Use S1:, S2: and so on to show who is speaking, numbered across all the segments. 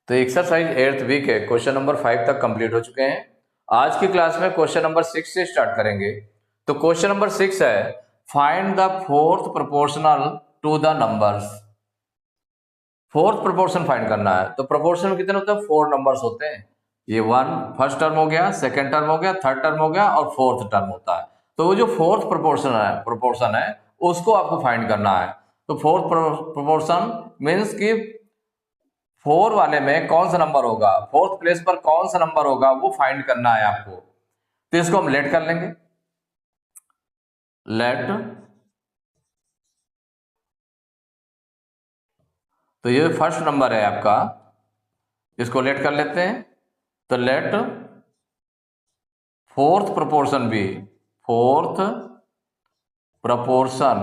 S1: तो exercise 8th week है, question number 5 तक कंप्लीट हो चुके हैं। आज की क्लास में क्वेश्चन नंबर 6 से स्टार्ट करेंगे। तो क्वेश्चन नंबर 6 है, find the fourth proportional to the numbers. Fourth proportion find करना है। तो प्रोपोर्शन में कितने होते हैं? 4 नंबर्स होते हैं। ये फर्स्ट टर्म हो गया, सेकेंड टर्म हो गया, थर्ड टर्म हो गया और फोर्थ टर्म होता है। तो वो जो फोर्थ प्रोपोर्शन है उसको आपको फाइंड करना है। तो फोर्थ प्रोपोर्शन मीन्स कि 4 वाले में कौन सा नंबर होगा, फोर्थ प्लेस पर कौन सा नंबर होगा वो फाइंड करना है आपको। तो इसको हम लेट कर लेंगे। लेट, तो ये फर्स्ट नंबर है आपका, इसको लेट कर लेते हैं। तो let fourth proportion be, fourth proportion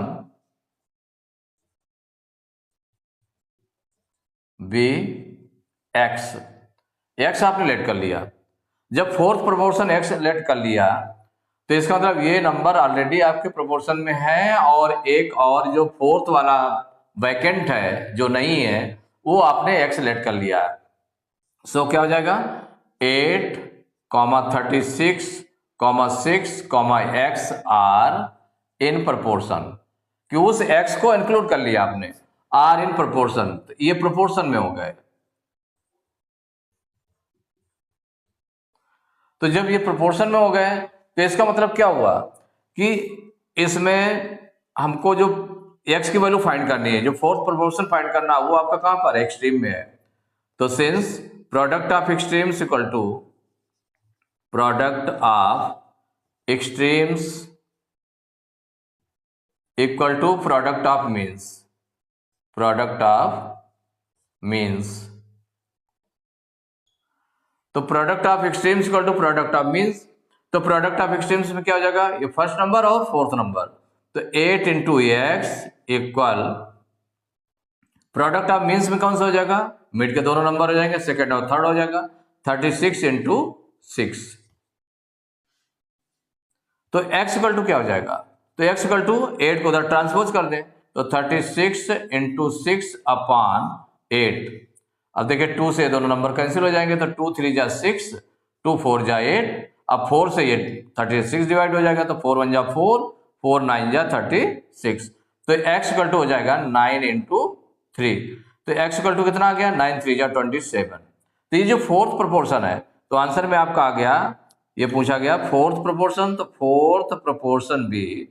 S1: be x. X आपने लेट कर लिया। जब फोर्थ प्रोपोर्शन एक्स लेट कर लिया तो इसका मतलब ये नंबर ऑलरेडी आपके प्रोपोर्शन में है और एक और जो फोर्थ वाला वैकेंट है जो नहीं है वो आपने एक्स लेट कर लिया। सो क्या हो जाएगा? 8, 36, 6, एक्स आर इन प्रोपोर्शन, कि उस एक्स को इंक्लूड कर लिया आपने, आर इन प्रोपोर्शन, तो ये प्रोपोर्शन में हो गए। तो जब ये प्रोपोर्शन में हो गए तो इसका मतलब क्या हुआ कि इसमें हमको जो एक्स की वैल्यू फाइंड करनी है, जो फोर्थ प्रोपोर्शन फाइंड करना वो आपका कहां पर है? एक्सट्रीम में है। तो since product of extremes equal to product of extremes equal to product of means, product of means. तो product of extremes equal to product of means. तो प्रोडक्ट ऑफ एक्सट्रीम्स में क्या हो जाएगा? ये फर्स्ट नंबर और फोर्थ नंबर। तो 8 into X equal product of means में कौन सा हो जाएगा? मिड के दोनों नंबर हो जाएंगे, सेकेंड और थर्ड हो जाएगा। 36 इंटू 6। तो x इक्वल टू क्या हो जाएगा? तो x इक्वल टू 8 को उधर ट्रांसपोज कर दें तो 36 इंटू 6 अपॉन 8। अब देखिए 2 से दोनों नंबर कैंसिल हो जाएंगे तो 2 3 जा 6, 2 4 जा 8। अब 4 से ये 36 डिवाइड हो जाएगा तो 4 1 जा 4, 4 9 जा 36। तो x इक्वल टू हो जाएगा 9 इंटू 3। तो x इक्वल टू कितना आ गया? 9 3 जा 27। तो ये जो फोर्थ प्रोपोर्शन है तो आंसर में आपका आ गया, ये पूछा गया फोर्थ प्रोपोर्शन, तो fourth proportion be,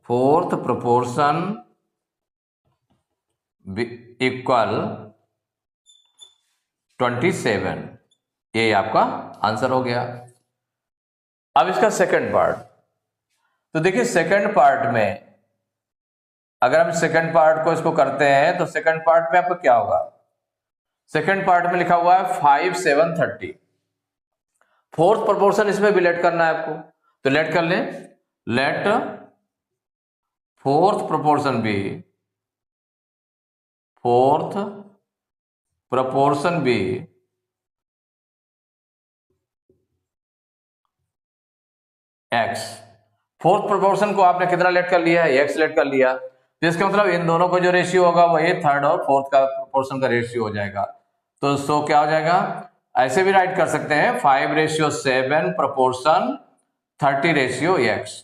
S1: fourth proportion equal 27। ये आपका आंसर हो गया। अब इसका सेकंड पार्ट, तो देखिए सेकंड पार्ट में अगर हम सेकंड पार्ट को इसको करते हैं तो सेकंड पार्ट में आपका क्या होगा? सेकंड पार्ट में लिखा हुआ है 5 7 30। फोर्थ प्रोपोर्शन इसमें भी लेट करना है आपको, तो लेट कर लें। Let fourth proportion be, fourth proportion be x. Fourth proportion को आपने कितना लेट कर लिया है? एक्स लेट कर लिया। तो इसका मतलब इन दोनों को जो रेशियो होगा वही थर्ड और फोर्थ का प्रोपोर्शन का रेशियो हो जाएगा। तो सो क्या हो जाएगा? ऐसे भी राइट कर सकते हैं 5:7 प्रोपोर्शन 30:x।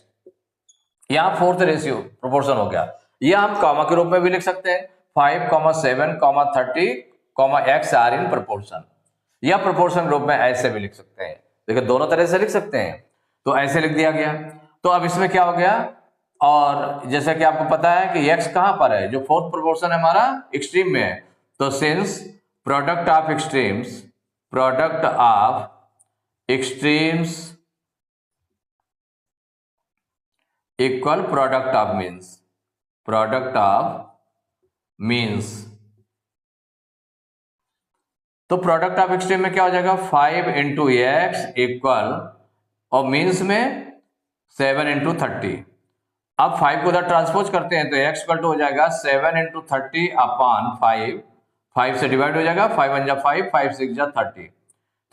S1: यहां फोर्थ रेशियो प्रोपोर्शन हो गया। यह हम कॉमा के रूप में भी लिख सकते हैं 5, 7, 30, x आर इन प्रोपोर्शन, या प्रोपोर्शन रूप में ऐसे भी लिख सकते हैं। देखिए दोनों तरह से लिख सकते हैं। तो ऐसे लिख दिया गया। तो अब इसमें क्या हो गया? और जैसा कि आपको पता है कि x कहां पर है? जो फोर्थ प्रोपोर्शन है हमारा एक्सट्रीम में है। तो since product of extremes, product of extremes equal product of means, product of means. तो प्रोडक्ट ऑफ एक्सट्रीम में क्या हो जाएगा? 5 इंटू एक्स इक्वल, और मीन्स में 7 इंटू 30। अब 5 को उधर ट्रांसपोज करते हैं तो x इक्वल टू हो जाएगा 7 इंटू 30 अपॉन 5। 5 से डिवाइड हो जाएगा, 5 1 जा 5, 5 6 जा 30।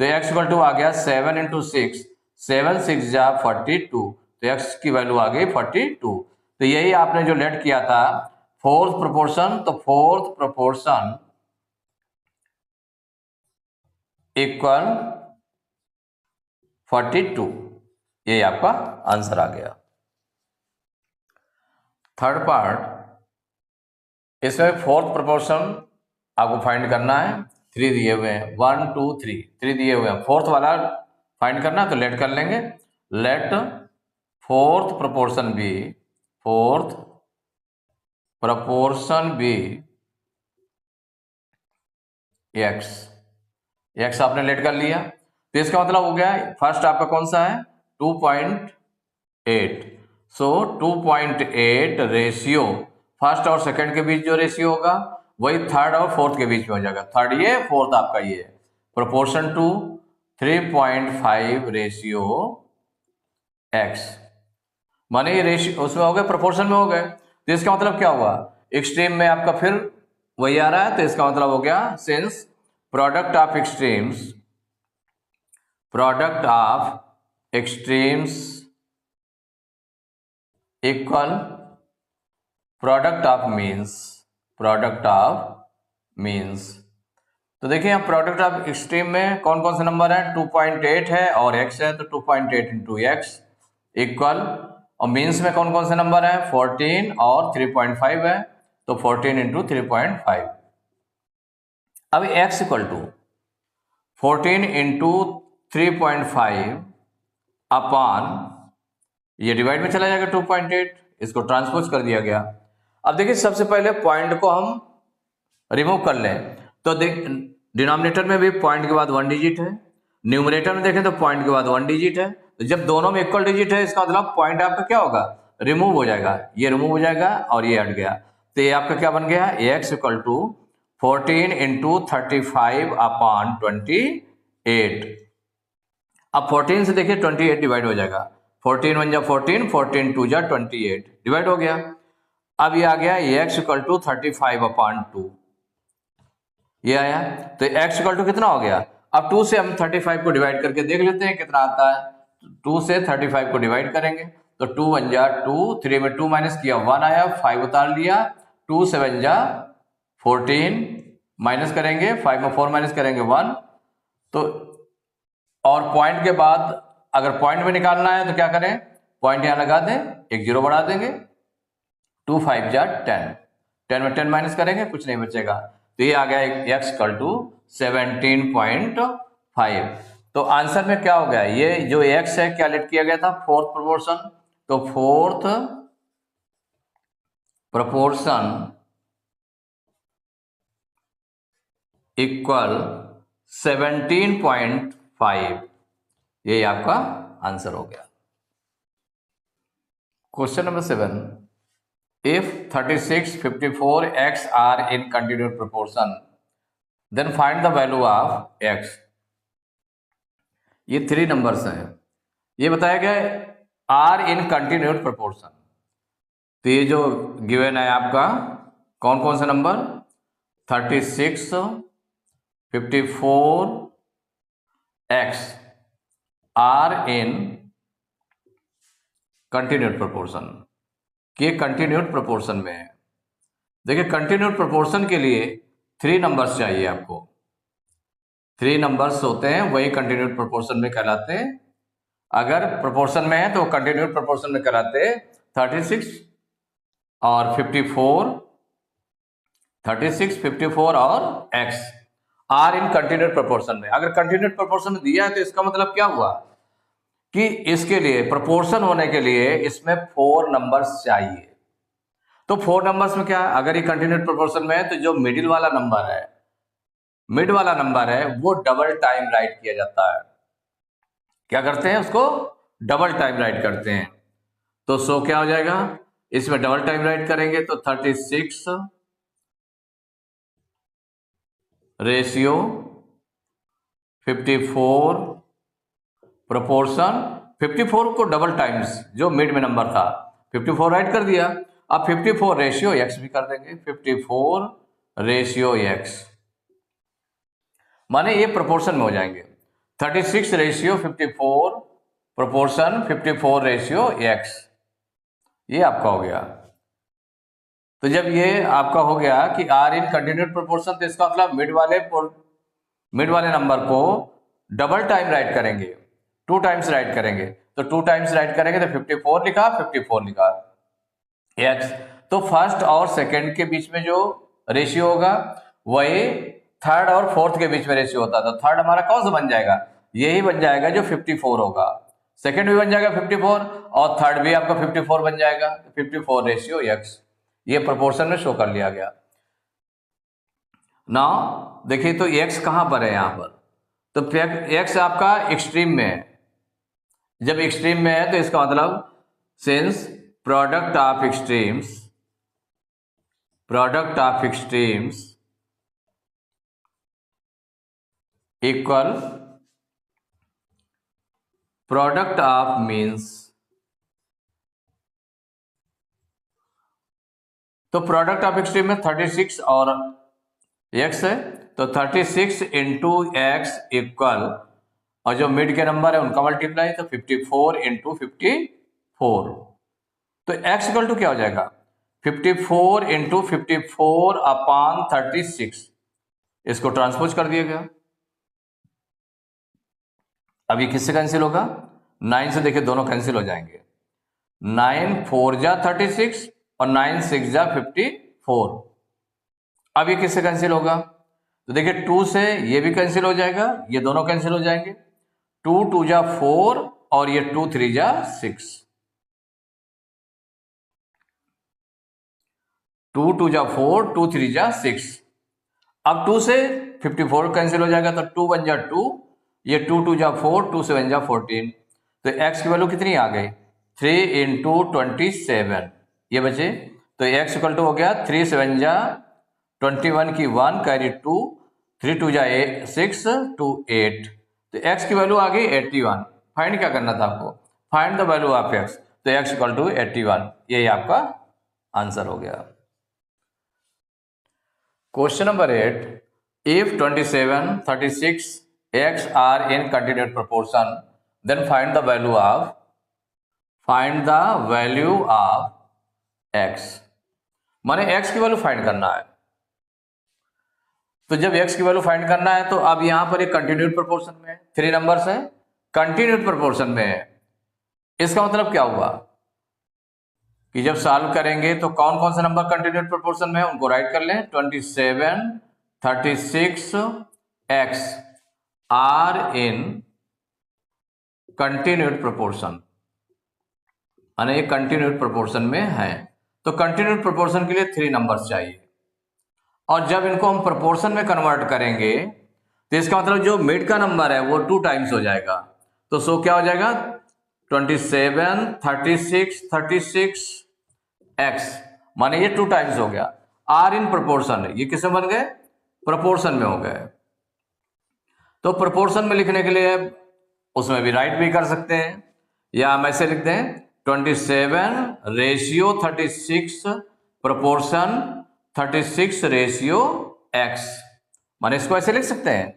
S1: तो x इक्वल टू आ गया 7 इंटू 6, 7 6 जा 42। तो x की वैल्यू आ गई 42। तो यही आपने जो लेट किया था फोर्थ प्रोपोर्शन, तो फोर्थ प्रोपोर्शन इक्वल 42। ये आपका आंसर आ गया। थर्ड पार्ट, इसमें फोर्थ प्रोपोर्शन आपको फाइंड करना है। 3 दिए हुए हैं, 1 2 3 दिए हुए हैं। फोर्थ वाला फाइंड करना है तो लेट कर लेंगे। Let fourth proportion be, fourth proportion be x. X आपने लेट कर लिया तो इसका मतलब हो गया फर्स्ट आपका कौन सा है 2.8। सो 2.8 रेशियो फर्स्ट और सेकंड के बीच जो रेशियो होगा वही थर्ड और फोर्थ के बीच में हो जाएगा। थर्ड ये, फोर्थ आपका ये। प्रोपोर्शन टू 3.5 रेशियो एक्स, माने ये रेशियो उसमें हो गए, प्रोपोर्शन में हो गए। तो इसका मतलब क्या हुआ, एक्सट्रीम में आपका फिर वही आ रहा है। तो इसका मतलब हो गया since product of extremes, product of extremes equal product of means, product of means. तो देखिए यहाँ प्रोडक्ट ऑफ एक्सट्रीम में कौन कौन से नंबर है, 2.8 है और x है, तो 2.8 इंटू एक्स इक्वल, और मीन्स में कौन कौन से नंबर है 14 और 3.5 है, तो 14 इंटू 3.5। अब x इक्वल टू 14 इंटू 3.5 अपान, ये डिवाइड में चला जाएगा 2.8, इसको ट्रांसपोज कर दिया गया। अब देखिए सबसे पहले पॉइंट को हम रिमूव कर लें, तो देख डिनोमिनेटर में भी पॉइंट के बाद 1 डिजिट है, न्यूमरेटर में देखें तो पॉइंट के बाद 1 डिजिट है। तो जब दोनों में इक्वल डिजिट है इसका मतलब पॉइंट आपका क्या होगा, रिमूव हो जाएगा। ये रिमूव हो जाएगा और ये हट गया, तो ये आपका क्या बन गया, एक्स इक्वल टू 14 इंटू 35 अपान 28। अब 14 से देखिए 28 डिवाइड हो जाएगा, 14 1 जा 14, 14 2 जा 28, डिवाइड हो गया। अब ये आ गया एक्स इक्वल टू 35 अपान 2, ये आया। तो x इक्वल टू कितना हो गया, अब 2 से हम 35 को डिवाइड करके देख लेते हैं कितना आता है। 2 से 35 को डिवाइड करेंगे तो 2 1 जा 2, 3 में 2 माइनस किया 1 आया, 5 उतार लिया, 2 7 जा 14, माइनस करेंगे 5 में 4 माइनस करेंगे 1। तो और पॉइंट के बाद अगर पॉइंट में निकालना है तो क्या करें, पॉइंट यहां लगा दें, एक जीरो बढ़ा देंगे, 2 5 जा 10, 10 में 10 माइनस करेंगे कुछ नहीं बचेगा। तो ये आ गया x इक्वल टू 17.5। तो आंसर में क्या हो गया, ये जो x है क्या लेट किया गया था, फोर्थ प्रोपोर्शन। तो फोर्थ प्रोपोर्शन इक्वल 17.5, ये आपका आंसर हो गया। Question number 7, if 36 54 x are in continued proportion then find the value of x। ये 3 नंबर्स हैं, ये बताया गया आर इन कंटिन्यूड प्रोपोर्शन। तो ये जो गिवन है आपका कौन कौन से number, 36 54 x are in continued proportion, कि कंटिन्यूड प्रोपोर्शन में है। देखिए कंटिन्यूड प्रोपोर्शन के लिए 3 नंबर्स चाहिए आपको, 3 नंबर्स होते हैं वही कंटिन्यूड प्रोपोर्शन में कहलाते हैं। अगर प्रोपोर्शन में है तो कंटिन्यूड प्रोपोर्शन में कहलाते हैं 36 और 54, 36 54 और x are in continued proportion में। अगर कंटिन्यूड प्रोपोर्शन में दिया है तो इसका मतलब क्या हुआ कि इसके लिए प्रोपोर्शन होने के लिए इसमें 4 नंबर्स चाहिए। तो 4 नंबर्स में क्या, अगर ये कंटिन्यूड प्रोपोर्शन में है तो जो मिडिल वाला नंबर है, मिड वाला नंबर है वो डबल टाइम राइट किया जाता है। क्या करते हैं, उसको डबल टाइम राइट करते हैं। तो सो क्या हो जाएगा, इसमें डबल टाइम राइट करेंगे तो 36 रेशियो 54 प्रोपोर्शन 54 को डबल टाइम्स जो मिड में नंबर था 54 राइट कर दिया। अब 54 रेशियो एक्स भी कर देंगे, 54 रेशियो एक्स, माने ये प्रोपोर्शन में हो जाएंगे। 36 रेशियो 54 प्रोपोर्शन 54 रेशियो एक्स, ये आपका हो गया। तो जब ये आपका हो गया कि आर इन कंटिन्यूड प्रोपोर्शन, तो इसका मतलब मिड वाले मिड वाले नंबर को डबल टाइम राइट करेंगे, 2 टाइम्स राइट करेंगे, तो 2 टाइम्स राइट करेंगे तो 54 लिखा, 54 लिखा x। तो फर्स्ट और सेकंड के बीच में जो रेशियो होगा वही थर्ड और फोर्थ के बीच में रेशियो होता है। तो थर्ड हमारा कौन सा बन जाएगा, यही बन जाएगा जो 54 होगा। सेकंड भी बन जाएगा 54 और थर्ड भी आपका 54 बन जाएगा। 54 रेशियो x, ये प्रोपोर्शन में शो कर लिया गया। नाउ देखिए तो x कहां पर है, यहां पर तो x आपका एक्सट्रीम में है। जब एक्सट्रीम में है तो इसका मतलब since product of extremes equal product of means, तो प्रोडक्ट ऑफ एक्सट्रीम में 36 और x है, तो 36 इंटू एक्स इक्वल, और जो मिड के नंबर है उनका मल्टीप्लाई, तो 54 इंटू 54। तो x इक्वल टू क्या हो जाएगा, 54 इंटू 54 अपॉन 36, इसको ट्रांसपोज कर दिया गया। अब ये किससे कैंसिल होगा, 9 से देखिए दोनों कैंसिल हो जाएंगे। 9 4 जा 36 और 9 6 जा 54। अब ये किससे कैंसिल होगा, तो देखिए 2 से ये भी कैंसिल हो जाएगा, ये दोनों कैंसिल हो जाएंगे। 2 2 जा 4 और ये 2 3 जा 6, 2 2 जा 4, 2 3 जा 6। अब 2 से 54 कैंसिल हो जाएगा, तो 2 1 जा 2, ये 2 2 जा 4, 2 7 जा 14। तो x की वैल्यू कितनी आ गई, 3 इंटू 27 ये बचे। तो x इक्वल टू हो गया 3 7 जा 21 की 1 कैरी 2, 3 2 जा 6 2 8। तो x की वैल्यू आ गई 81। फाइंड क्या करना था आपको, find the value of x। तो x इक्वल टू 81, यही आपका आंसर हो गया। Question number 8, if 27 36 x are in continued proportion, then find the value of x। माने x की वैल्यू फाइंड करना है। तो जब x की वैल्यू फाइंड करना है तो अब यहां पर एक कंटिन्यूड प्रोपोर्शन में है, 3 नंबर्स है, कंटिन्यूड प्रोपोर्शन में है। इसका मतलब क्या हुआ कि जब सॉल्व करेंगे तो कौन कौन से नंबर कंटिन्यूड प्रोपोर्शन में है उनको राइट कर लें। 27 36 x are in continued proportion, यानी ये कंटिन्यूड प्रोपोर्शन में है। तो कंटिन्यूड प्रोपोर्शन के लिए 3 नंबर्स चाहिए, और जब इनको हम प्रोपोर्शन में कन्वर्ट करेंगे तो इसका मतलब जो मिड का नंबर है वो 2 टाइम्स हो जाएगा। तो सो क्या हो जाएगा, 27 36 36 x, माने ये 2 टाइम्स हो गया। आर इन प्रोपोर्शन, ये किसमें बन गए, प्रोपोर्शन में हो गए। तो प्रोपोर्शन में लिखने के लिए उसमें भी राइट भी कर सकते हैं, या हम ऐसे लिख दें 27 रेशियो 36 प्रोपोर्शन 36 रेशियो x, माने इसको ऐसे लिख सकते हैं।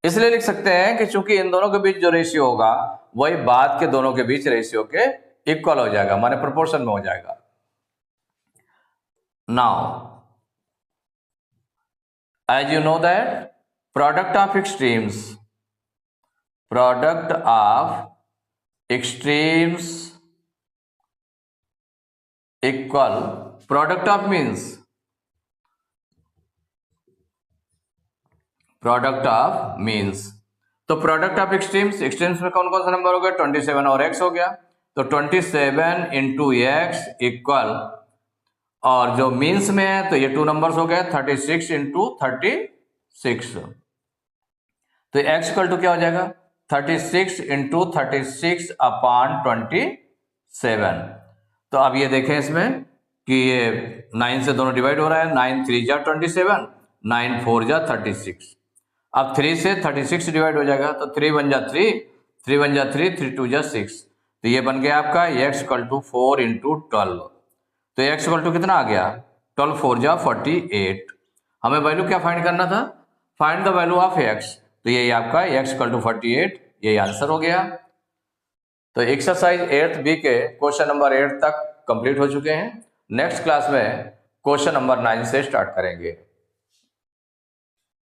S1: इसलिए लिख सकते हैं कि चूंकि इन दोनों के बीच जो रेशियो होगा वही बाद के दोनों के बीच रेशियो के इक्वल हो जाएगा, माने प्रोपोर्शन में हो जाएगा। Now as you know that product of extremes equal product of means तो प्रोडक्ट ऑफ एक्सट्रीम्स में कौन कौन सा नंबर हो गया, 27 और x हो गया। तो 27 इंटू एक्स इक्वल, और जो मीन्स में है तो ये 2 नंबर्स हो गए, 36 इंटू 36। तो x इक्वल टू क्या हो जाएगा, 36 इंटू 36 अपॉन 27। तो अब ये देखें इसमें कि ये 9 से दोनों डिवाइड हो रहा है, 9 3 जा 27, 9 4 जा 36। अब 3 से 36 डिवाइड हो जाएगा, तो 3 1 जा 3, 3 1 जा 3, 3 2 जा 6। तो ये बन गया आपका x इक्वल टू 4 इंटू 12। तो x इक्वल टू कितना आ गया, 12 4 जा 48। हमें वैल्यू क्या फाइंड करना था, find the value of x। तो यही आपका x इक्वल टू 48, यही आंसर हो गया। तो एक्सरसाइज 8th बी के क्वेश्चन नंबर 8 तक कंप्लीट हो चुके हैं। नेक्स्ट क्लास में क्वेश्चन नंबर 9 से स्टार्ट करेंगे।